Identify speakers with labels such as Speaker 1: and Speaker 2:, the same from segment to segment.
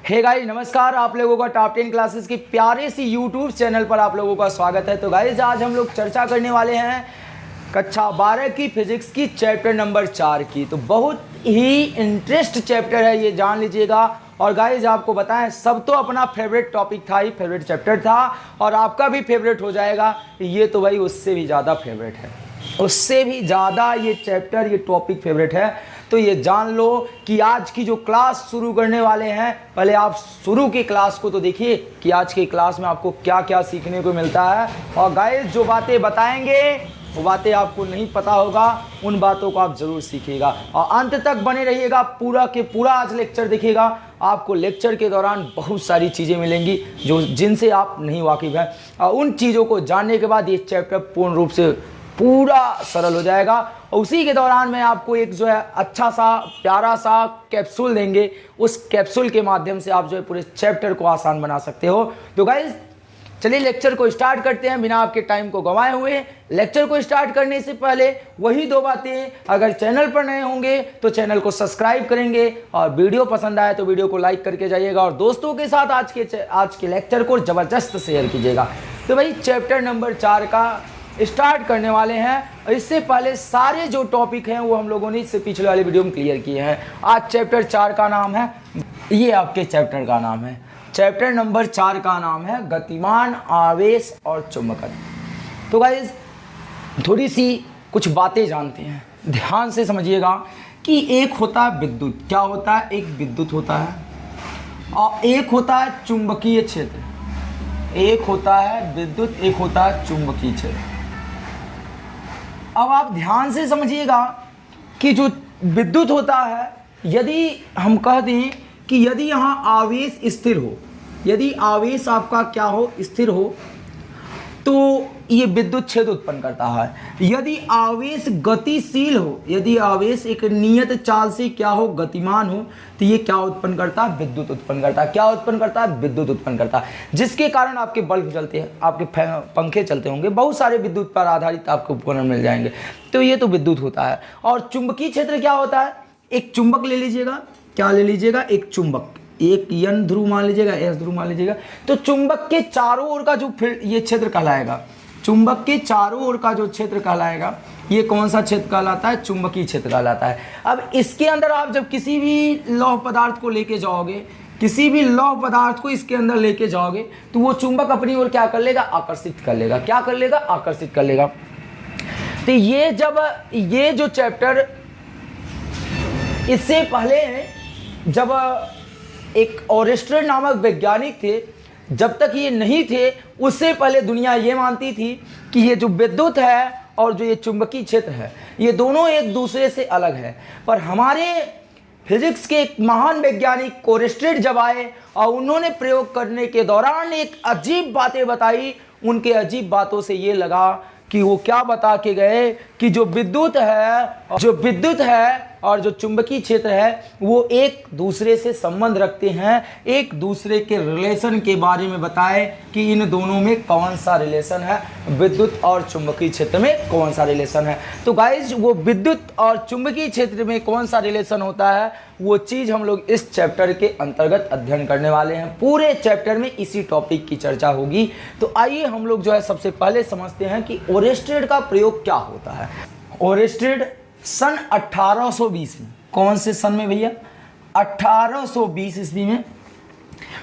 Speaker 1: Hey guys नमस्कार, आप लोगों का टॉप 10 क्लासेस की प्यारे सी यूट्यूब चैनल पर आप लोगों का स्वागत है। तो गाइस आज हम लोग चर्चा करने वाले हैं कक्षा 12 की फिजिक्स की चैप्टर नंबर 4 की। तो बहुत ही इंटरेस्ट चैप्टर है, ये जान लीजिएगा। और गाइस आपको बताएं, सब तो अपना फेवरेट टॉपिक था ही, फेवरेट चैप्टर था और आपका भी फेवरेट हो जाएगा। ये तो भाई उससे भी ज़्यादा फेवरेट है, उससे भी ज़्यादा ये चैप्टर, ये टॉपिक फेवरेट है। तो ये जान लो कि आज की जो क्लास शुरू करने वाले हैं, पहले आप शुरू की क्लास को तो देखिए कि आज की क्लास में आपको क्या क्या सीखने को मिलता है। और गाइस जो बातें बताएंगे वो बातें आपको नहीं पता होगा, उन बातों को आप ज़रूर सीखिएगा और अंत तक बने रहिएगा। पूरा के पूरा आज लेक्चर देखिएगा, आपको लेक्चर के दौरान बहुत सारी चीज़ें मिलेंगी जो जिनसे आप नहीं वाकिफ़ हैं। और उन चीज़ों को जानने के बाद ये चैप्टर पूर्ण रूप से पूरा सरल हो जाएगा। और उसी के दौरान मैं आपको एक जो है अच्छा सा प्यारा सा कैप्सूल देंगे, उस कैप्सूल के माध्यम से आप जो है पूरे चैप्टर को आसान बना सकते हो। तो गाइस चलिए लेक्चर को स्टार्ट करते हैं बिना आपके टाइम को गंवाए हुए। लेक्चर को स्टार्ट करने से पहले वही दो बातें, अगर चैनल पर नए होंगे तो चैनल को सब्सक्राइब करेंगे और वीडियो पसंद आए तो वीडियो को लाइक करके जाइएगा और दोस्तों के साथ आज के लेक्चर को ज़बरदस्त शेयर कीजिएगा। तो भाई चैप्टर नंबर 4 का स्टार्ट करने वाले हैं। इससे पहले सारे जो टॉपिक हैं वो हम लोगों ने इससे पिछले वाले वीडियो में क्लियर किए हैं। आज चैप्टर 4 का नाम है, ये आपके चैप्टर का नाम है, चैप्टर नंबर 4 का नाम है गतिमान, आवेश और चुंबकत्व। तो गाइस थोड़ी सी कुछ बातें जानते हैं, ध्यान से समझिएगा कि एक होता है विद्युत। क्या होता है? एक विद्युत होता है और एक होता है चुंबकीय क्षेत्र। एक होता है विद्युत, एक होता है चुंबकीय क्षेत्र। अब आप ध्यान से समझिएगा कि जो विद्युत होता है, यदि हम कह दें कि यदि यहाँ आवेश स्थिर हो, यदि आवेश आपका क्या हो, स्थिर हो, तो ये विद्युत क्षेत्र उत्पन्न करता है। यदि आवेश गतिशील हो, यदि आवेश एक नियत चाल से क्या हो, गतिमान हो, तो ये क्या उत्पन्न करता है? विद्युत उत्पन्न करता है। क्या उत्पन्न करता है? विद्युत उत्पन्न करता है, जिसके कारण आपके बल्ब जलते हैं, आपके पंखे चलते होंगे, बहुत सारे विद्युत पर आधारित आपको उपकरण मिल जाएंगे। तो ये तो विद्युत होता है। और चुंबकीय क्षेत्र क्या होता है? एक चुंबक ले लीजिएगा, क्या ले लीजिएगा? एक चुंबक, एक N ध्रुव मान लीजिएगा, S ध्रुव मान लीजिएगा। तो चुंबक के चारों ओर का जो ये क्षेत्र कहलाएगा, चुंबक के चारों ओर का जो क्षेत्र कहलाएगा, ये कौन सा क्षेत्र कहलाता है? चुंबकीय क्षेत्र कहलाता है। अब इसके अंदर आप जब किसी भी लौह पदार्थ को लेके जाओगे, किसी भी लौह पदार्थ को इसके अंदर लेके जाओगे, तो वो चुंबक अपनी ओर क्या कर लेगा? आकर्षित कर लेगा। क्या कर लेगा? आकर्षित कर लेगा। तो ये जो चैप्टर, इससे पहले जब एक ओरेस्टर नामक वैज्ञानिक थे, जब तक ये नहीं थे उससे पहले दुनिया ये मानती थी कि ये जो विद्युत है और जो ये चुंबकीय क्षेत्र है, ये दोनों एक दूसरे से अलग है। पर हमारे फिजिक्स के एक महान वैज्ञानिक ओरेस्टर जब आए और उन्होंने प्रयोग करने के दौरान एक अजीब बातें बताई, उनके अजीब बातों से ये लगा कि वो क्या बता के गए कि जो विद्युत है और जो चुंबकीय क्षेत्र है वो एक दूसरे से संबंध रखते हैं, एक दूसरे के रिलेशन के बारे में बताए कि इन दोनों में कौन सा रिलेशन है, विद्युत और चुंबकीय क्षेत्र में कौन सा रिलेशन है। तो गाइज वो विद्युत और चुंबकीय क्षेत्र में कौन सा रिलेशन होता है, वो चीज़ हम लोग इस चैप्टर के अंतर्गत अध्ययन करने वाले हैं। पूरे चैप्टर में इसी टॉपिक की चर्चा होगी। तो आइए हम लोग जो है सबसे पहले समझते हैं कि ओरेस्टेड का प्रयोग क्या होता है। ओरेस्टेड सन 1820 में, कौन से सन में भैया? 1820 ईस्वी में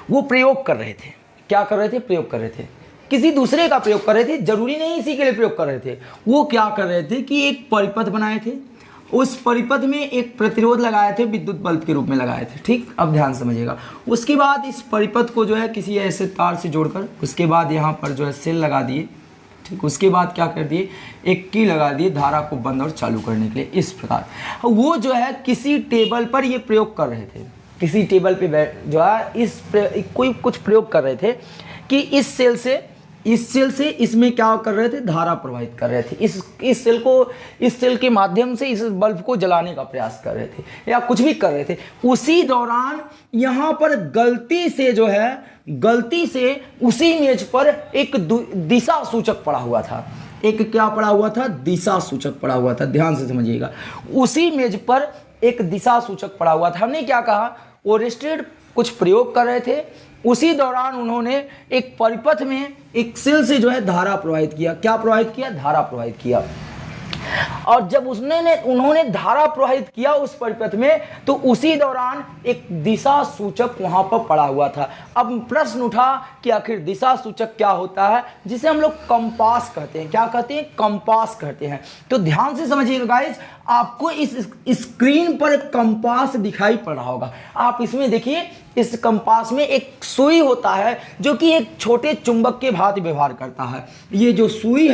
Speaker 1: वो प्रयोग कर रहे थे। क्या कर रहे थे? प्रयोग कर रहे थे, किसी दूसरे का प्रयोग कर रहे थे, जरूरी नहीं इसी के लिए प्रयोग कर रहे थे। वो क्या कर रहे थे कि एक परिपथ बनाए थे, उस परिपथ में एक प्रतिरोध लगाए थे, विद्युत बल्ब के रूप में लगाए थे। ठीक, अब ध्यान समझिएगा। उसके बाद इस परिपथ को जो है किसी ऐसे तार से जोड़कर, उसके बाद यहाँ पर जो है सेल लगा दिए। ठीक, उसके बाद क्या कर दिए? एक की लगा दिए धारा को बंद और चालू करने के लिए। इस प्रकार वो जो है किसी टेबल पर ये प्रयोग कर रहे थे, किसी टेबल पे जो है कोई कुछ प्रयोग कर रहे थे कि इस सेल से इसमें क्या कर रहे थे? धारा प्रवाहित कर रहे थे। इस सेल के माध्यम से इस बल्ब को जलाने का प्रयास कर रहे थे या कुछ भी कर रहे थे। उसी दौरान यहाँ पर गलती से उसी मेज पर एक दिशा सूचक पड़ा हुआ था। एक क्या पड़ा हुआ था? दिशा सूचक पड़ा हुआ था। ध्यान से समझिएगा, उसी मेज पर एक दिशा सूचक पड़ा हुआ था। हमने क्या कहा? कुछ प्रयोग कर रहे थे, उसी दौरान उन्होंने एक परिपथ में एक सिल से जो है धारा प्रवाहित किया। क्या प्रवाहित किया? धारा प्रवाहित किया। और जब उन्होंने धारा प्रवाहित किया उस परिपथ में, तो उसी दौरान एक दिशा सूचक वहां पर पड़ा हुआ था। अब प्रश्न उठा कि आखिर दिशा सूचक क्या होता है, जिसे हम लोग कंपास कहते हैं। क्या कहते हैं? कंपास कहते हैं। तो ध्यान से समझिएगा गाइज, आपको इस स्क्रीन पर एक कंपास दिखाई पड़ रहा होगा। आप इसमें देखिए, इस कंपास में एक सुई होता है जो कि एक छोटे चुंबक के भांति व्यवहार करता है। ये जो सुई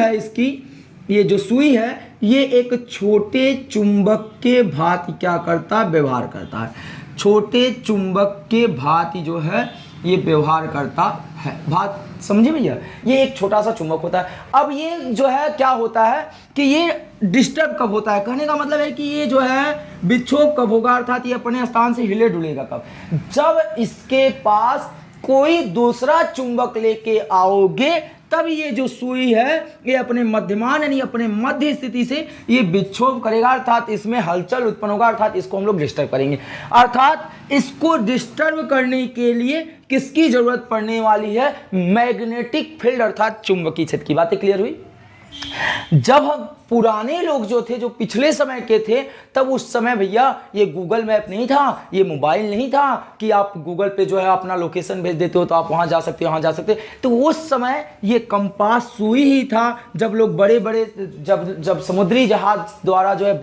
Speaker 1: है ये एक छोटे चुंबक के भांति क्या करता है? व्यवहार करता है। छोटे चुंबक के भांति जो है ये व्यवहार करता है। बात समझे भैया? ये एक छोटा सा चुंबक होता है। अब ये जो है क्या होता है कि ये डिस्टर्ब कब होता है? कहने का मतलब है कि ये जो है विक्षोभ कब होगा, अर्थात ये अपने स्थान से हिले डुलेगा कब? जब इसके पास कोई दूसरा चुंबक लेके आओगे, तब ये जो सुई है ये अपने मध्यमान यानी अपने मध्य स्थिति से ये विक्षोभ करेगा, अर्थात इसमें हलचल उत्पन्न होगा, अर्थात इसको हम लोग डिस्टर्ब करेंगे। अर्थात इसको डिस्टर्ब करने के लिए किसकी जरूरत पड़ने वाली है? मैग्नेटिक फील्ड अर्थात चुंबकीय क्षेत्र की। बातें क्लियर हुई? जब हम पुराने लोग जो थे, जो पिछले समय के थे, तब उस समय भैया ये गूगल मैप नहीं था, ये मोबाइल नहीं था कि आप गूगल पे जो है अपना लोकेशन भेज देते हो तो आप वहां जा सकते हो, वहां जा सकते हो। तो उस समय ये कंपास सुई ही था। जब लोग जब समुद्री जहाज द्वारा जो है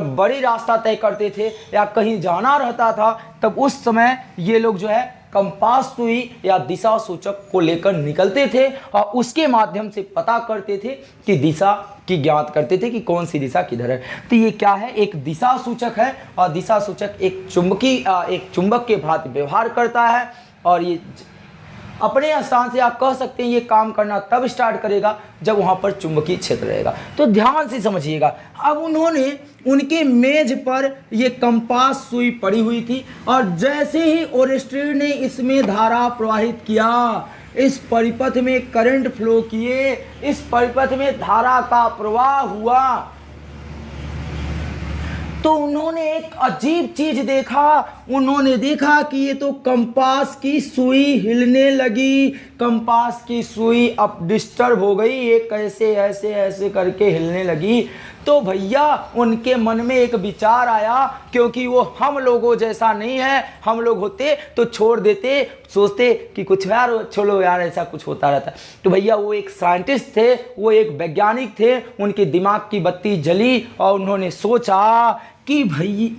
Speaker 1: बड़ी रास्ता तय करते थे या कहीं जाना रहता था, तब उस समय ये लोग जो है कंपास सुई या दिशा सूचक को लेकर निकलते थे और उसके माध्यम से पता करते थे कि दिशा की ज्ञात करते थे कि कौन सी दिशा किधर है। तो ये क्या है? एक दिशा सूचक है और दिशा सूचक एक चुंबक के भांति व्यवहार करता है और ये अपने स्थान से आप कह सकते हैं ये काम करना तब स्टार्ट करेगा जब वहां पर चुंबकीय क्षेत्र रहेगा। तो ध्यान से समझिएगा। अब उनके मेज पर ये कंपास सुई पड़ी हुई थी और जैसे ही ओरेस्टेड ने इसमें धारा प्रवाहित किया, इस परिपथ में करंट फ्लो किए, इस परिपथ में धारा का प्रवाह हुआ, तो उन्होंने एक अजीब चीज देखा। उन्होंने देखा कि ये तो कंपास की सुई हिलने लगी, कंपास की सुई अब डिस्टर्ब हो गई, ये कैसे ऐसे ऐसे करके हिलने लगी। तो भैया उनके मन में एक विचार आया, क्योंकि वो हम लोगों जैसा नहीं है। हम लोग होते तो छोड़ देते, सोचते कि कुछ यार छोड़ो यार, ऐसा कुछ होता रहता। तो भैया वो एक साइंटिस्ट थे, वो एक वैज्ञानिक थे, उनके दिमाग की बत्ती जली और उन्होंने सोचा कि भाई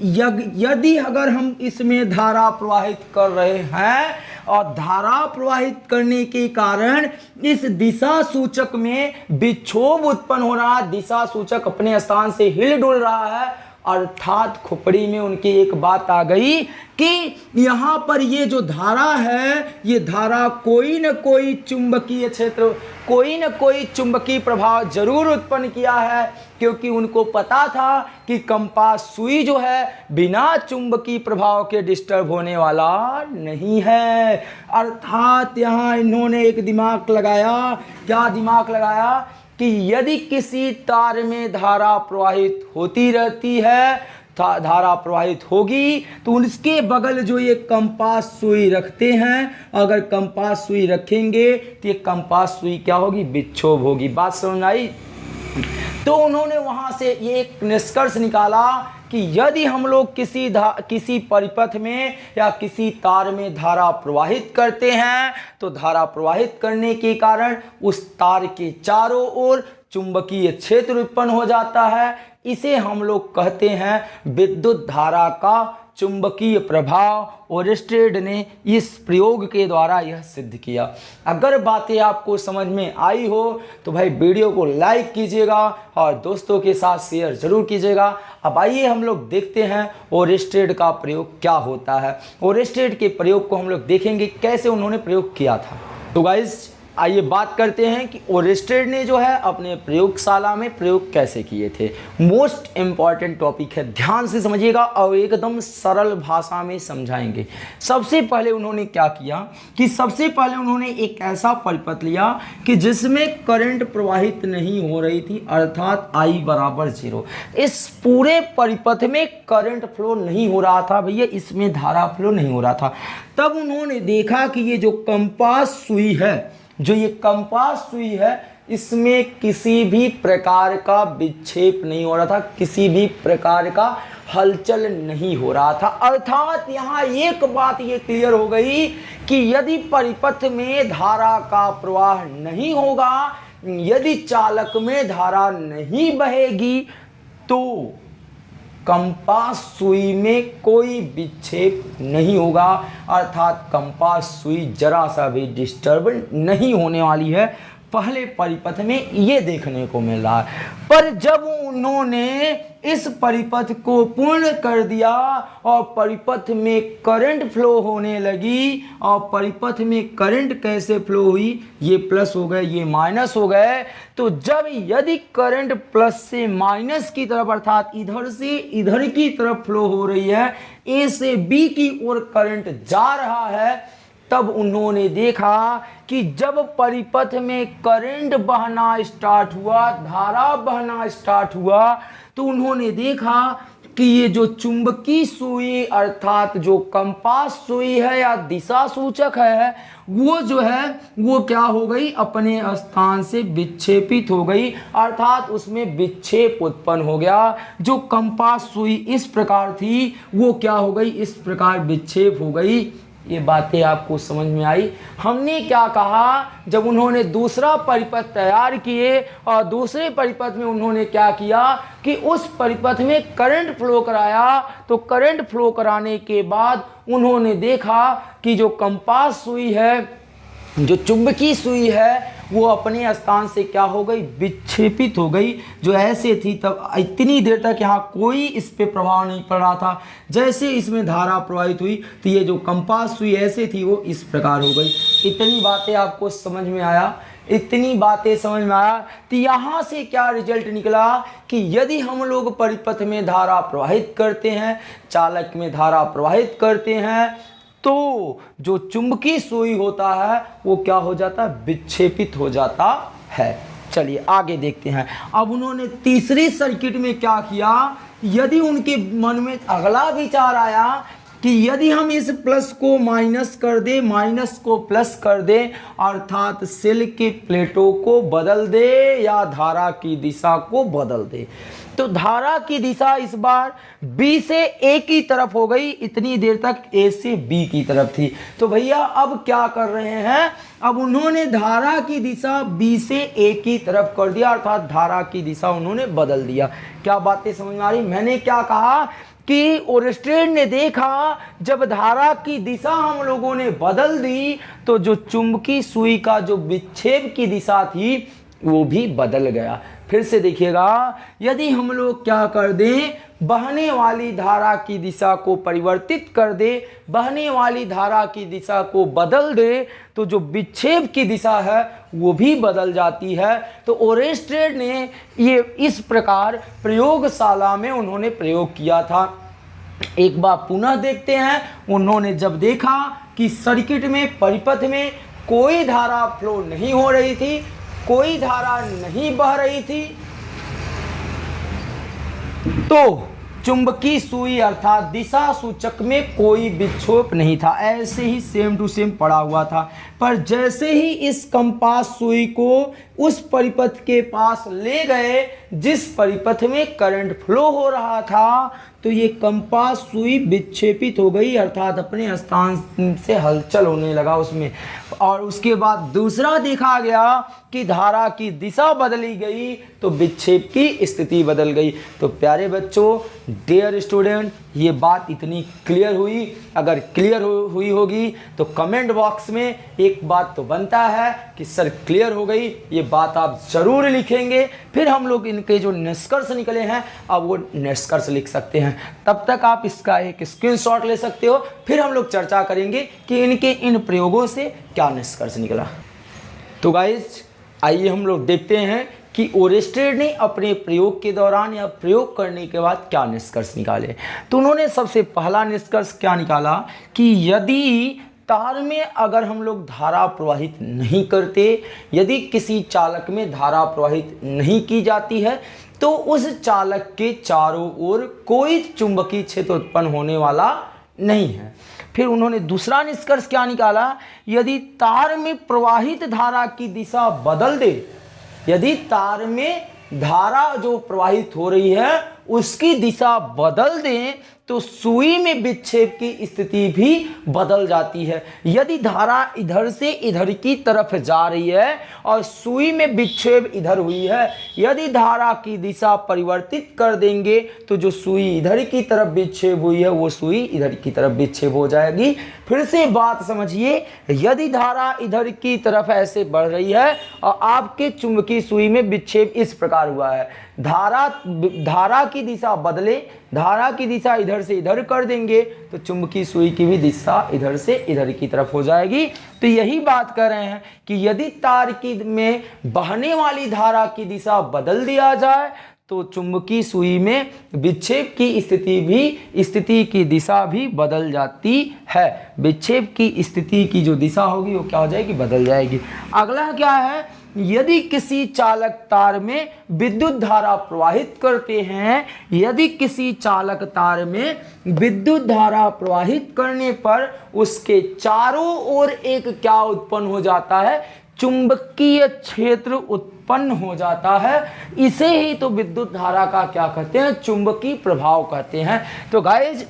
Speaker 1: यदि अगर हम इसमें धारा प्रवाहित कर रहे हैं और धारा प्रवाहित करने के कारण इस दिशा सूचक में विक्षोभ उत्पन्न हो रहा है, दिशा सूचक अपने स्थान से हिल डुल रहा है, अर्थात खोपड़ी में उनकी एक बात आ गई कि यहाँ पर ये जो धारा है, ये धारा कोई न कोई चुंबकीय क्षेत्र, कोई न कोई चुंबकीय प्रभाव जरूर उत्पन्न किया है। क्योंकि उनको पता था कि कंपास सुई जो है बिना चुंबकीय प्रभाव के डिस्टर्ब होने वाला नहीं है। अर्थात यहाँ इन्होंने एक दिमाग लगाया। क्या दिमाग लगाया? कि यदि किसी तार में धारा प्रवाहित होती रहती है, धारा प्रवाहित होगी, तो उसके बगल जो ये कंपास सुई रखते हैं, अगर कंपास सुई रखेंगे तो ये कंपास सुई क्या होगी? विक्षोभ होगी। बात समझ आई? तो उन्होंने वहां से ये एक निष्कर्ष निकाला कि यदि हम लोग किसी परिपथ में या किसी तार में धारा प्रवाहित करते हैं, तो धारा प्रवाहित करने के कारण उस तार के चारों ओर चुंबकीय क्षेत्र उत्पन्न हो जाता है। इसे हम लोग कहते हैं विद्युत धारा का चुंबकीय प्रभाव। ओरेस्टेड ने इस प्रयोग के द्वारा यह सिद्ध किया। अगर बातें आपको समझ में आई हो तो भाई वीडियो को लाइक कीजिएगा और दोस्तों के साथ शेयर जरूर कीजिएगा। अब आइए हम लोग देखते हैं ओरेस्टेड का प्रयोग क्या होता है। ओरेस्टेड के प्रयोग को हम लोग देखेंगे कैसे उन्होंने प्रयोग किया था। तो गाइस आइए बात करते हैं कि ओरेस्टेड ने जो है अपने प्रयोगशाला में प्रयोग कैसे किए थे। मोस्ट इम्पॉर्टेंट टॉपिक है, ध्यान से समझिएगा और एकदम सरल भाषा में समझाएंगे। सबसे पहले उन्होंने क्या किया कि सबसे पहले उन्होंने एक ऐसा परिपथ लिया कि जिसमें करंट प्रवाहित नहीं हो रही थी, अर्थात I बराबर 0। इस पूरे परिपथ में करंट फ्लो नहीं हो रहा था भैया, इसमें धारा फ्लो नहीं हो रहा था। तब उन्होंने देखा कि ये जो कंपास सुई है, जो ये कंपास सुई है, इसमें किसी भी प्रकार का विक्षेप नहीं हो रहा था, किसी भी प्रकार का हलचल नहीं हो रहा था। अर्थात यहाँ एक बात ये क्लियर हो गई कि यदि परिपथ में धारा का प्रवाह नहीं होगा, यदि चालक में धारा नहीं बहेगी, तो कंपास सुई में कोई विक्षेप नहीं होगा, अर्थात कंपास सुई जरा सा भी डिस्टर्ब नहीं होने वाली है। पहले परिपथ में ये देखने को मिल रहा है। पर जब उन्होंने इस परिपथ को पूर्ण कर दिया और परिपथ में करंट फ्लो होने लगी, और परिपथ में करंट कैसे फ्लो हुई, ये प्लस हो गए, ये माइनस हो गए, तो जब यदि करंट प्लस से माइनस की तरफ अर्थात इधर से इधर की तरफ फ्लो हो रही है, ए से बी की ओर करंट जा रहा है, तब उन्होंने देखा कि जब परिपथ में करंट बहना स्टार्ट हुआ, धारा बहना स्टार्ट हुआ, तो उन्होंने देखा कि ये जो चुंबकीय सुई अर्थात जो कंपास सुई है या दिशा सूचक है, वो जो है वो क्या हो गई, अपने स्थान से विक्षेपित हो गई, अर्थात उसमें विक्षेप उत्पन्न हो गया। जो कंपास सुई इस प्रकार थी वो क्या हो गई, इस प्रकार विक्षेप हो गई। ये बातें आपको समझ में आई। हमने क्या कहा, जब उन्होंने दूसरा परिपथ तैयार किए और दूसरे परिपथ में उन्होंने क्या किया कि उस परिपथ में करंट फ्लो कराया, तो करंट फ्लो कराने के बाद उन्होंने देखा कि जो कंपास सुई है, जो चुंबकीय सुई है, वो अपने स्थान से क्या हो गई, विक्षेपित हो गई। जो ऐसे थी तब इतनी देर तक यहाँ कोई इस पे प्रभाव नहीं पड़ रहा था, जैसे इसमें धारा प्रवाहित हुई तो ये जो कंपास सुई ऐसे थी वो इस प्रकार हो गई। इतनी बातें आपको समझ में आया, इतनी बातें समझ में आया। तो यहाँ से क्या रिजल्ट निकला कि यदि हम लोग परिपथ में धारा प्रवाहित करते हैं, चालक में धारा प्रवाहित करते हैं, तो जो चुंबकीय सुई होता है वो क्या हो जाता है, विक्षेपित हो जाता है। चलिए आगे देखते हैं। अब उन्होंने तीसरी सर्किट में क्या किया, यदि उनके मन में अगला विचार आया कि यदि हम इस प्लस को माइनस कर दे, माइनस को प्लस कर दे, अर्थात सेल के प्लेटों को बदल दे या धारा की दिशा को बदल दे, तो धारा की दिशा इस बार B से A की तरफ हो गई, इतनी देर तक A से B की तरफ थी। तो भैया अब क्या कर रहे हैं, अब उन्होंने धारा की दिशा B से A की तरफ कर दिया, अर्थात धारा की दिशा उन्होंने बदल दिया। क्या बातें समझ में आ रही। मैंने क्या कहा कि ओरेस्टेड ने देखा जब धारा की दिशा हम लोगों ने बदल दी, तो जो चुंबकीय सुई का जो विक्षेप की दिशा थी वो भी बदल गया। फिर से देखिएगा, यदि हम लोग क्या कर दें, बहने वाली धारा की दिशा को परिवर्तित कर दे, बहने वाली धारा की दिशा को बदल दे, तो जो विक्षेप की दिशा है वो भी बदल जाती है। तो ओरेस्टेड ने ये इस प्रकार प्रयोगशाला में उन्होंने प्रयोग किया था। एक बार पुनः देखते हैं। उन्होंने जब देखा कि सर्किट में, परिपथ में कोई धारा फ्लो नहीं हो रही थी, कोई धारा नहीं बह रही थी, तो चुंबकीय सुई अर्थात दिशा सूचक में कोई विक्षोभ नहीं था, ऐसे ही सेम टू सेम पड़ा हुआ था। पर जैसे ही इस कंपास सुई को उस परिपथ के पास ले गए जिस परिपथ में करंट फ्लो हो रहा था, तो ये कंपास सुई विक्षेपित हो गई, अर्थात अपने स्थान से हलचल होने लगा उसमें। और उसके बाद दूसरा देखा गया कि धारा की दिशा बदली गई, तो विक्षेप की स्थिति बदल गई। तो प्यारे बच्चों, डियर स्टूडेंट, ये बात इतनी क्लियर हुई। अगर क्लियर हुई होगी तो कमेंट बॉक्स में एक बात तो बनता है कि सर क्लियर हो गई, ये बात आप ज़रूर लिखेंगे। फिर हम लोग इनके जो निष्कर्ष निकले हैं अब वो निष्कर्ष लिख सकते हैं। तब तक आप इसका एक स्क्रीनशॉट ले सकते हो, फिर हम लोग चर्चा करेंगे कि इनके इन प्रयोगों से क्या निष्कर्ष निकला। तो गाइज आइए हम लोग देखते हैं कि ओरेस्टेड ने अपने प्रयोग के दौरान या प्रयोग करने के बाद क्या निष्कर्ष निकाले। तो उन्होंने सबसे पहला निष्कर्ष क्या निकाला कि यदि तार में अगर हम लोग धारा प्रवाहित नहीं करते, यदि किसी चालक में धारा प्रवाहित नहीं की जाती है, तो उस चालक के चारों ओर कोई चुंबकीय क्षेत्र उत्पन्न होने वाला नहीं है। फिर उन्होंने दूसरा निष्कर्ष क्या निकाला, यदि तार में प्रवाहित धारा की दिशा बदल दे, यदि तार में धारा जो प्रवाहित हो रही है उसकी दिशा बदल दें तो सुई में विक्षेप की स्थिति भी बदल जाती है। यदि धारा इधर से इधर की तरफ जा रही है और सुई में विक्षेप इधर हुई है, यदि धारा की दिशा परिवर्तित कर देंगे तो जो सुई इधर की तरफ विक्षेप हुई है वो सुई इधर की तरफ विक्षेप हो जाएगी। फिर से बात समझिए, यदि धारा इधर की तरफ ऐसे बढ़ रही है और आपके चुंबकीय सुई में विक्षेप इस प्रकार हुआ है, धारा की दिशा बदले, धारा की दिशा इधर से इधर कर देंगे तो चुंबकीय सुई की भी दिशा इधर से इधर की तरफ हो जाएगी। तो यही बात कर रहे हैं कि यदि तार की में बहने वाली धारा की दिशा बदल दिया जाए तो चुंबकीय सुई में विक्षेप की स्थिति की दिशा भी बदल जाती है। विक्षेप की स्थिति की जो दिशा होगी वो क्या हो जाएगी, बदल जाएगी। अगला क्या है, यदि किसी चालक तार में विद्युत धारा प्रवाहित करते हैं, यदि किसी चालक तार में विद्युत धारा प्रवाहित करने पर उसके चारों ओर एक क्या उत्पन्न हो जाता है, चुंबकीय क्षेत्र उत्पन्न हो जाता है। इसे ही तो विद्युत धारा का क्या कहते हैं, चुंबकीय प्रभाव कहते हैं। तो गाइज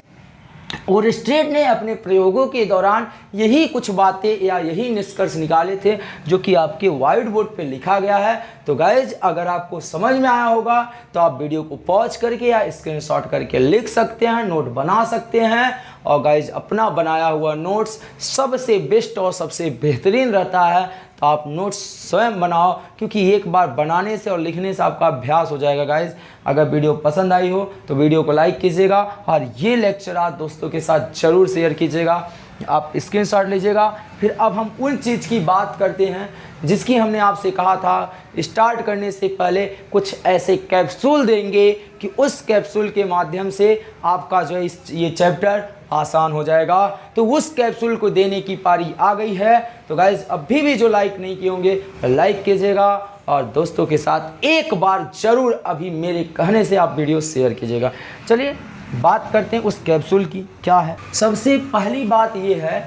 Speaker 1: ओरेस्टेड ने अपने प्रयोगों के दौरान यही कुछ बातें या यही निष्कर्ष निकाले थे जो कि आपके व्हाइट बोर्ड पे लिखा गया है। तो गाइज अगर आपको समझ में आया होगा तो आप वीडियो को पॉज करके या स्क्रीनशॉट करके लिख सकते हैं, नोट बना सकते हैं। और गाइज अपना बनाया हुआ नोट्स सबसे बेस्ट और सबसे बेहतरीन रहता है, तो आप नोट्स स्वयं बनाओ, क्योंकि एक बार बनाने से और लिखने से आपका अभ्यास हो जाएगा। गाइज अगर वीडियो पसंद आई हो तो वीडियो को लाइक कीजिएगा और ये लेक्चर आप दोस्तों के साथ ज़रूर शेयर कीजिएगा। आप स्क्रीनशॉट लीजिएगा। फिर अब हम उन चीज़ की बात करते हैं जिसकी हमने आपसे कहा था स्टार्ट करने से पहले कुछ ऐसे कैप्सूल देंगे कि उस कैप्सूल के माध्यम से आपका जो है ये चैप्टर आसान हो जाएगा। तो उस कैप्सूल को देने की पारी आ गई है। तो गाइज अभी भी जो लाइक नहीं किए होंगे लाइक कीजिएगा और दोस्तों के साथ एक बार ज़रूर अभी मेरे कहने से आप वीडियो शेयर कीजिएगा। चलिए बात करते हैं उस कैप्सूल की क्या है। सबसे पहली बात ये है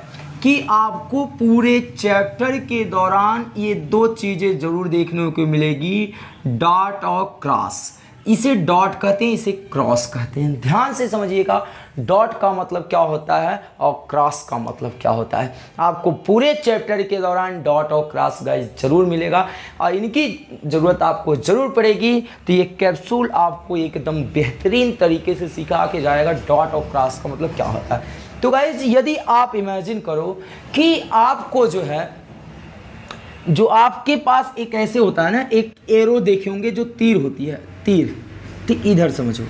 Speaker 1: कि आपको पूरे चैप्टर के दौरान ये दो चीज़ें ज़रूर देखने को मिलेगी, डॉट और क्रॉस। इसे डॉट कहते हैं, इसे क्रॉस कहते हैं। ध्यान से समझिएगा, डॉट का मतलब क्या होता है और क्रॉस का मतलब क्या होता है। आपको पूरे चैप्टर के दौरान डॉट और क्रॉस गाइस जरूर मिलेगा और इनकी ज़रूरत आपको ज़रूर पड़ेगी। तो ये कैप्सूल आपको एकदम बेहतरीन तरीके से सिखा के जाएगा डॉट और क्रॉस का मतलब क्या होता है। तो गाइस यदि आप इमेजिन करो कि आपको जो है, जो आपके पास एक ऐसे होता है ना, एक एरो देखे होंगे जो तीर होती है, तीर, ठीक इधर समझो,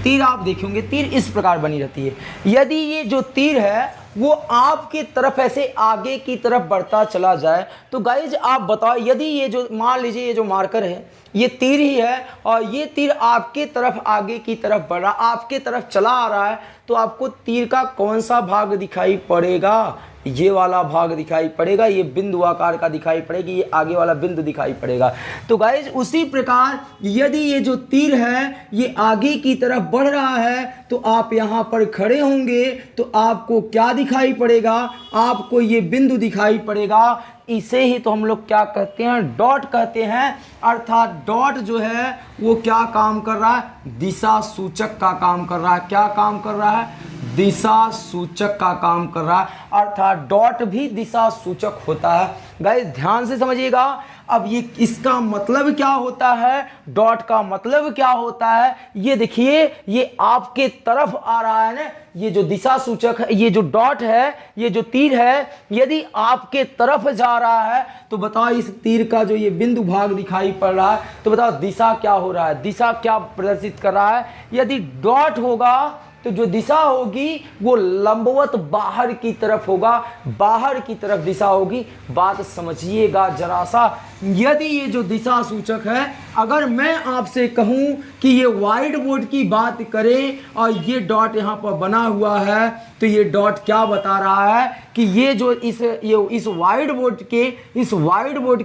Speaker 1: तीर आप देखेंगे, तीर इस प्रकार बनी रहती है। यदि ये जो तीर है वो आपके तरफ ऐसे आगे की तरफ बढ़ता चला जाए तो गाइज आप बताओ, यदि ये जो मान लीजिए ये जो मार्कर है ये तीर ही है और ये तीर आपके तरफ आगे की तरफ बढ़ रहा, आपके तरफ चला आ रहा है, तो आपको तीर का कौन सा भाग दिखाई पड़ेगा? ये वाला भाग दिखाई पड़ेगा, ये बिंदु आकार का दिखाई पड़ेगी, ये आगे वाला बिंदु दिखाई पड़ेगा। तो गाइज उसी प्रकार यदि ये जो तीर है ये आगे की तरफ बढ़ रहा है तो आप यहाँ पर खड़े होंगे तो आपको क्या दिखाई पड़ेगा? आपको ये बिंदु दिखाई पड़ेगा। इसे ही तो हम लोग क्या कहते हैं? डॉट कहते हैं। अर्थात डॉट जो है वो क्या काम कर रहा है? दिशा सूचक का काम कर रहा है। क्या काम कर रहा है? दिशा सूचक का काम कर रहा है। अर्थात डॉट भी दिशा सूचक होता है। गाइस ध्यान से समझिएगा। अब ये इसका मतलब क्या होता है? डॉट का मतलब क्या होता है? ये देखिए, ये आपके तरफ आ रहा है ना, ये जो दिशा सूचक है, ये जो डॉट है, ये जो तीर है, यदि आपके तरफ जा रहा है तो बताओ इस तीर का जो ये बिंदु भाग दिखाई पड़ रहा है तो बताओ दिशा क्या हो रहा है? दिशा क्या प्रदर्शित कर रहा है? यदि डॉट होगा तो जो दिशा होगी वो लंबवत बाहर की तरफ होगा, बाहर की तरफ दिशा होगी। बात समझिएगा जरा सा। यदि ये जो दिशा सूचक है, अगर मैं आपसे कहूं कि ये व्हाइट बोर्ड की बात करें और ये डॉट यहाँ पर बना हुआ है, तो ये डॉट क्या बता रहा है कि ये जो इस व्हाइट बोर्ड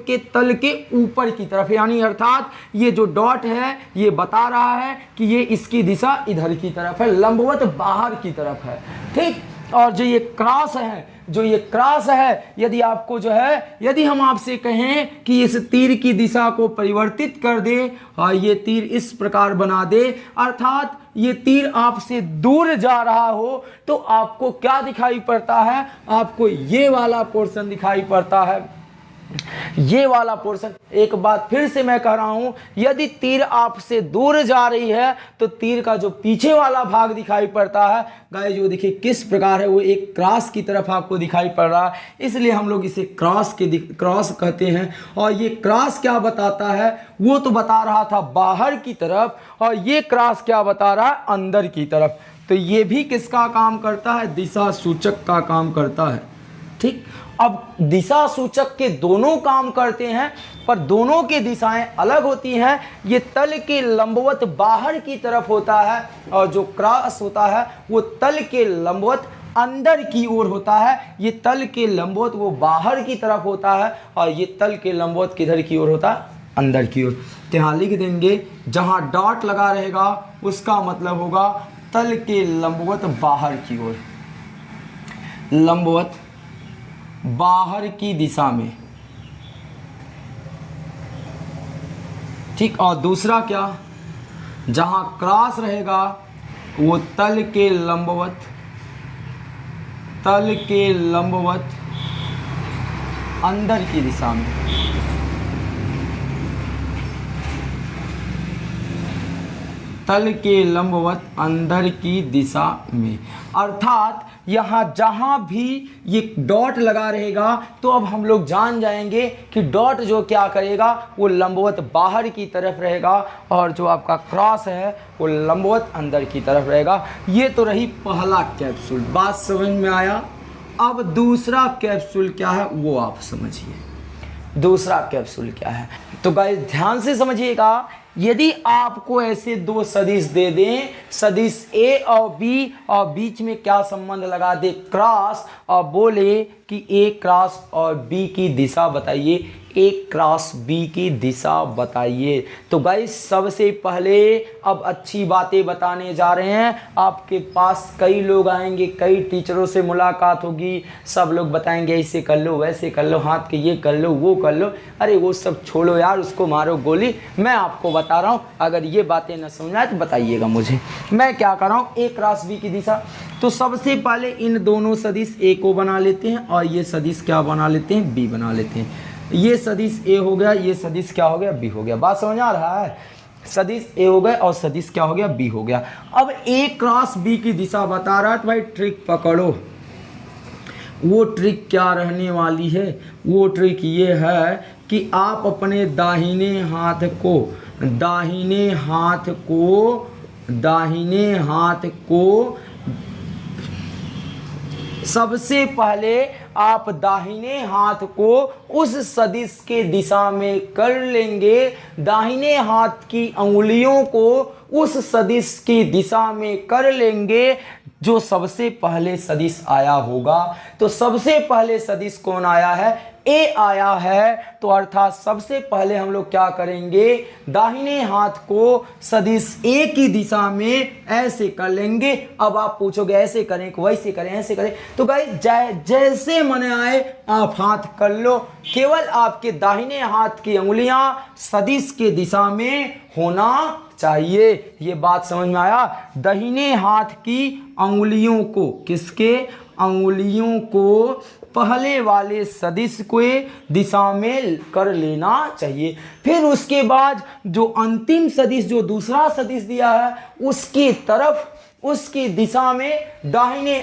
Speaker 1: के तल के ऊपर की तरफ, यानी अर्थात ये जो डॉट है ये बता रहा है कि ये इसकी दिशा इधर की तरफ है, लंबवत बाहर की तरफ है। ठीक। और जो ये क्रॉस है, यदि आपको जो है, यदि हम आपसे कहें कि इस तीर की दिशा को परिवर्तित कर दे और ये तीर इस प्रकार बना दे, अर्थात ये तीर आपसे दूर जा रहा हो, तो आपको क्या दिखाई पड़ता है? आपको ये वाला पोर्शन दिखाई पड़ता है, ये वाला पोर्शन। एक बात फिर से मैं कह रहा हूं, यदि तीर आपसे दूर जा रही है तो तीर का जो पीछे वाला भाग दिखाई पड़ता है, गाइस जो देखिए किस प्रकार है, वो एक क्रॉस की तरफ आपको दिखाई पड़ रहा है, इसलिए हम लोग इसे क्रॉस कहते हैं। और ये क्रॉस क्या बताता है? वो तो बता रहा था बाहर की तरफ, और ये क्रॉस क्या बता रहा है? अंदर की तरफ। तो ये भी किसका काम करता है? दिशा सूचक का काम करता है। ठीक। अब दिशा सूचक के दोनों काम करते हैं, पर दोनों की दिशाएं अलग होती हैं। ये तल के लंबवत बाहर की तरफ होता है, और जो क्रॉस होता है वो तल के लंबवत अंदर की ओर होता है। ये तल के लंबवत वो बाहर की तरफ होता है, और ये तल के लंबवत किधर की ओर होता है? अंदर की ओर। तो यहाँ लिख देंगे, जहाँ डॉट लगा रहेगा उसका मतलब होगा तल के लंबवत बाहर की ओर, लंबवत बाहर की दिशा में। ठीक। और दूसरा क्या? जहां क्रॉस रहेगा वो तल के लंबवत अंदर की दिशा में। तल के लंबवत अंदर की दिशा में, अर्थात यहाँ जहाँ भी ये डॉट लगा रहेगा, तो अब हम लोग जान जाएंगे कि डॉट जो क्या करेगा, वो लंबवत बाहर की तरफ रहेगा, और जो आपका क्रॉस है वो लंबवत अंदर की तरफ रहेगा। ये तो रही पहला कैप्सूल, बात समझ में आया। अब दूसरा कैप्सूल क्या है वो आप समझिए। दूसरा कैप्सूल क्या है, तो गाइस ध्यान से समझिएगा। यदि आपको ऐसे दो सदिश दे दें, सदिश ए और बी, और बीच में क्या संबंध लगा दे? क्रॉस, और बोले कि ए क्रॉस और बी की दिशा बताइए, ए क्रॉस बी की दिशा बताइए। तो गाइस सबसे पहले अब अच्छी बातें बताने जा रहे हैं। आपके पास कई लोग आएंगे, कई टीचरों से मुलाकात होगी, सब लोग बताएंगे ऐसे कर लो, वैसे कर लो, हाथ के ये कर लो, वो कर लो। अरे वो सब छोड़ो यार, उसको मारो गोली। मैं आपको बता रहा हूँ, अगर ये बातें न समझ आए तो बताइएगा मुझे। मैं क्या कर रहा हूँ, ए क्रॉस बी की दिशा। तो सबसे पहले इन दोनों सदिश ए को बना लेते हैं, और ये सदिश क्या बना लेते हैं? बी बना लेते हैं। ये सदिश ए हो गया, ये सदिश क्या हो गया? बी हो गया। बात समझ आ रहा है? सदिश ए हो गए और सदिश क्या हो गया? बी हो गया। अब ए क्रॉस बी की दिशा बता रहा है, तो भाई ट्रिक पकड़ो। वो ट्रिक क्या रहने वाली है? वो ट्रिक ये है कि आप अपने दाहिने हाथ को सबसे पहले आप दाहिने हाथ को उस सदिश के दिशा में कर लेंगे। दाहिने हाथ की अंगुलियों को उस सदिश की दिशा में कर लेंगे जो सबसे पहले सदिश आया होगा। तो सबसे पहले सदिश कौन आया है? ए आया है। तो अर्थात सबसे पहले हम लोग क्या करेंगे? दाहिने हाथ को सदिश ए की दिशा में ऐसे कर लेंगे। अब आप पूछोगे ऐसे करें कि वैसे करें, ऐसे करें? तो गाइस जैसे मन आए आप हाथ कर लो, केवल आपके दाहिने हाथ की अंगुलियां सदिश के दिशा में होना चाहिए। ये बात समझ में आया? दाहिने हाथ की अंगुलियों को, किसके? अंगुलियों को पहले वाले सदिश को दिशा में कर लेना चाहिए। फिर उसके बाद जो अंतिम सदिश, जो दूसरा सदिश दिया है, उसकी तरफ, उसकी दिशा में दाहिने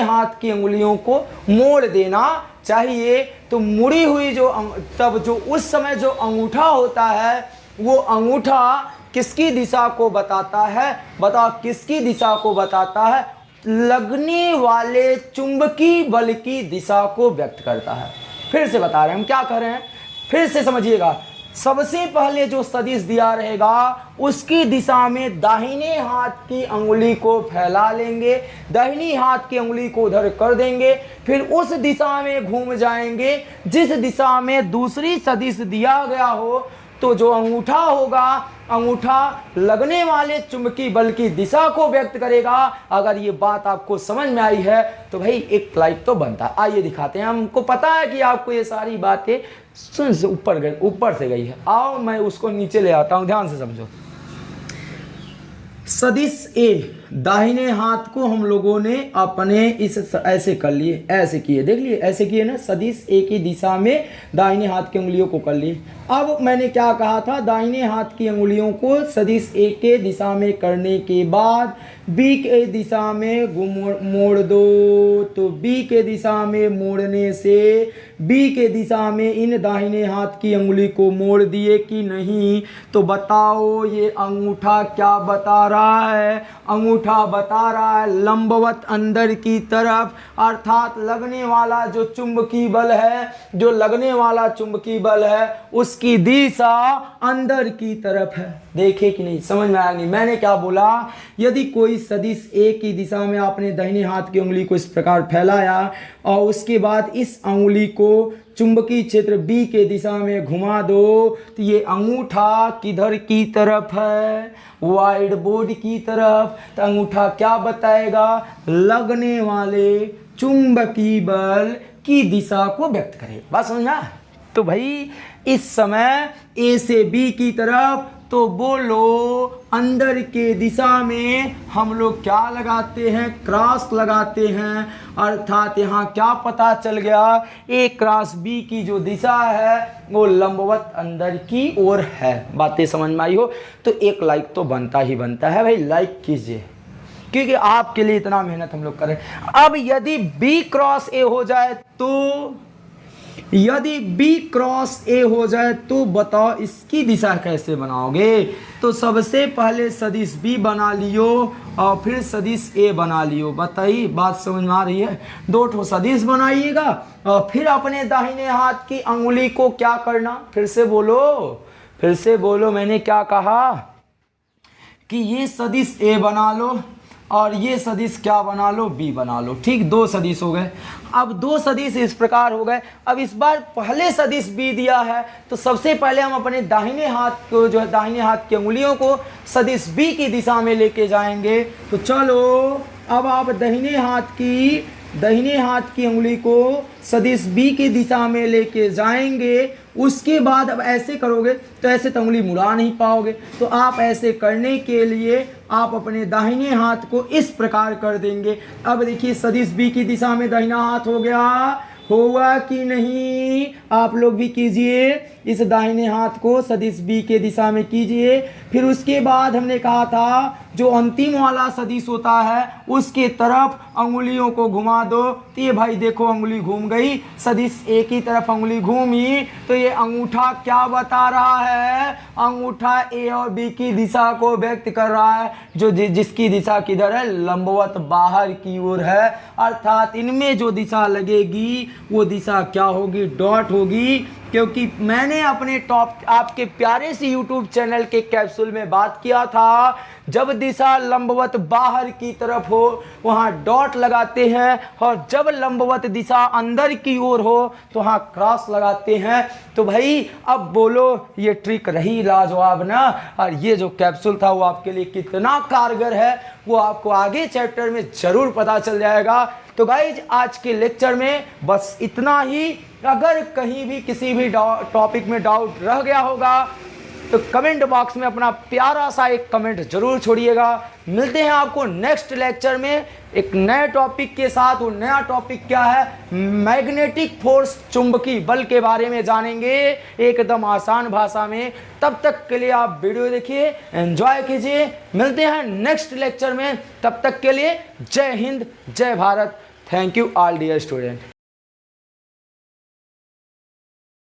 Speaker 1: हाथ की अंगुलियों को मोड़ देना चाहिए। तो मुड़ी हुई जो तब जो उस समय जो अंगूठा होता है, वो अंगूठा किसकी दिशा को बताता है? बताओ किसकी दिशा को बताता है? लगने वाले चुंबकीय बल की दिशा को व्यक्त करता है। फिर से बता रहे हैं हम क्या कर रहे हैं, फिर से समझिएगा। सबसे पहले जो सदिश दिया रहेगा उसकी दिशा में दाहिने हाथ की अंगुली को फैला लेंगे, दाहिनी हाथ की अंगुली को उधर कर देंगे, फिर उस दिशा में घूम जाएंगे जिस दिशा में दूसरी सदिश दिया गया हो। तो जो अंगूठा होगा, अंगूठा लगने वाले चुंबकीय बल की दिशा को व्यक्त करेगा। अगर ये बात आपको समझ में आई है तो भाई एक लाइक तो बनता है। आइए दिखाते हैं। हमको पता है कि आपको ये सारी बातें सुन से ऊपर से गई है। आओ मैं उसको नीचे ले आता हूं, ध्यान से समझो। सदिश ए, दाहिने हाथ को हम लोगों ने अपने इस ऐसे कर लिए, ऐसे किए, देख लिए, ऐसे किए ना। सदिश ए की दिशा में दाहिने हाथ की उंगलियों को कर लिए। अब मैंने क्या कहा था, दाहिने हाथ की उंगलियों को सदिश ए के दिशा में करने के बाद बी के दिशा में मोड़ दो। तो बी के दिशा में मोड़ने से बी के दिशा में इन दाहिने हाथ की उंगली को मोड़ दिए कि नहीं? तो बताओ ये अंगूठा क्या बता रहा है? अंगूठा बता रहा है लंबवत अंदर की तरफ, अर्थात लगने वाला जो चुंबकीय बल है, जो लगने वाला चुंबकीय बल है उसकी दिशा अंदर की तरफ है। देखे कि नहीं, समझ में आया नहीं? मैंने क्या बोला, यदि कोई सदिश ए की दिशा में आपने दाहिने हाथ की उंगली को इस प्रकार फैलाया और उसके बाद इस उंगली को चुंबकीय क्षेत्र बी के दिशा में घुमा दो, तो ये अंगूठा किधर की तरफ है? वाइड बोर्ड की तरफ। तो अंगूठा क्या बताएगा? लगने वाले चुंबकीय बल की दिशा को व्यक्त करेगा। बात समझना? तो भाई इस समय ए से बी की तरफ, तो बोलो अंदर के दिशा में हम लोग क्या लगाते हैं? क्रॉस लगाते हैं। अर्थात यहाँ क्या पता चल गया, ए क्रॉस बी की जो दिशा है वो लंबवत अंदर की ओर है। बातें समझ में आई हो तो एक लाइक तो बनता ही बनता है भाई, लाइक कीजिए क्योंकि आपके लिए इतना मेहनत हम लोग करें। अब यदि बी क्रॉस ए हो जाए तो, यदि B क्रॉस A हो जाए तो बताओ इसकी दिशा कैसे बनाओगे? तो सबसे पहले सदिश B बना लियो और फिर सदिश A बना लियो। बताइए बात समझ में आ रही है? दो ठो सदिश बनाइएगा और फिर अपने दाहिने हाथ की अंगुली को क्या करना? फिर से बोलो, फिर से बोलो। मैंने क्या कहा कि ये सदिश A बना लो और ये सदिश क्या बना लो? बी बना लो। ठीक, दो सदिश हो गए। अब दो सदिश इस प्रकार हो गए। अब इस बार पहले सदिश बी दिया है तो सबसे पहले हम अपने दाहिने हाथ को, जो है दाहिने हाथ की उंगलियों को सदिश बी की दिशा में लेके जाएंगे। तो चलो अब आप दाहिने हाथ की उंगली को सदिश बी की दिशा में लेके जाएंगे। उसके बाद अब ऐसे करोगे तो ऐसे तो उंगली मुड़ा नहीं पाओगे। तो आप ऐसे करने के लिए आप अपने दाहिने हाथ को इस प्रकार कर देंगे। अब देखिए सदिश बी की दिशा में दाहिना हाथ हो गया, हुआ कि नहीं? आप लोग भी कीजिए, इस दाहिने हाथ को सदिश बी के दिशा में कीजिए। फिर उसके बाद हमने कहा था जो अंतिम वाला सदिश होता है उसके तरफ अंगुलियों को घुमा दो। तो ये भाई देखो अंगुली घूम गई, सदिश ए की तरफ अंगुली घूमी। तो ये अंगूठा क्या बता रहा है? अंगूठा ए और बी की दिशा को व्यक्त कर रहा है, जो जिसकी दिशा किधर है? लंबवत बाहर की ओर है। अर्थात इनमें जो दिशा लगेगी वो दिशा क्या होगी? डॉट होगी। क्योंकि मैंने अपने आपके प्यारे से YouTube चैनल के कैप्सूल में बात किया था, जब दिशा लंबवत बाहर की तरफ हो वहाँ डॉट लगाते हैं और जब लंबवत दिशा अंदर की ओर हो तो वहाँ क्रॉस लगाते हैं। तो भाई अब बोलो ये ट्रिक रही लाजवाब ना? और ये जो कैप्सूल था वो आपके लिए कितना कारगर है वो आपको आगे चैप्टर में ज़रूर पता चल जाएगा। तो गाइज आज के लेक्चर में बस इतना ही। अगर कहीं भी किसी भी टॉपिक में डाउट रह गया होगा तो कमेंट बॉक्स में अपना प्यारा सा एक कमेंट जरूर छोड़िएगा। मिलते हैं आपको नेक्स्ट लेक्चर में एक नए टॉपिक के साथ। वो नया टॉपिक क्या है? मैग्नेटिक फोर्स, चुंबकीय बल के बारे में जानेंगे एकदम आसान भाषा में। तब तक के लिए आप वीडियो देखिए, एंजॉय कीजिए। मिलते हैं नेक्स्ट लेक्चर में, तब तक के लिए जय हिंद, जय Bharat. Thank you all dear student.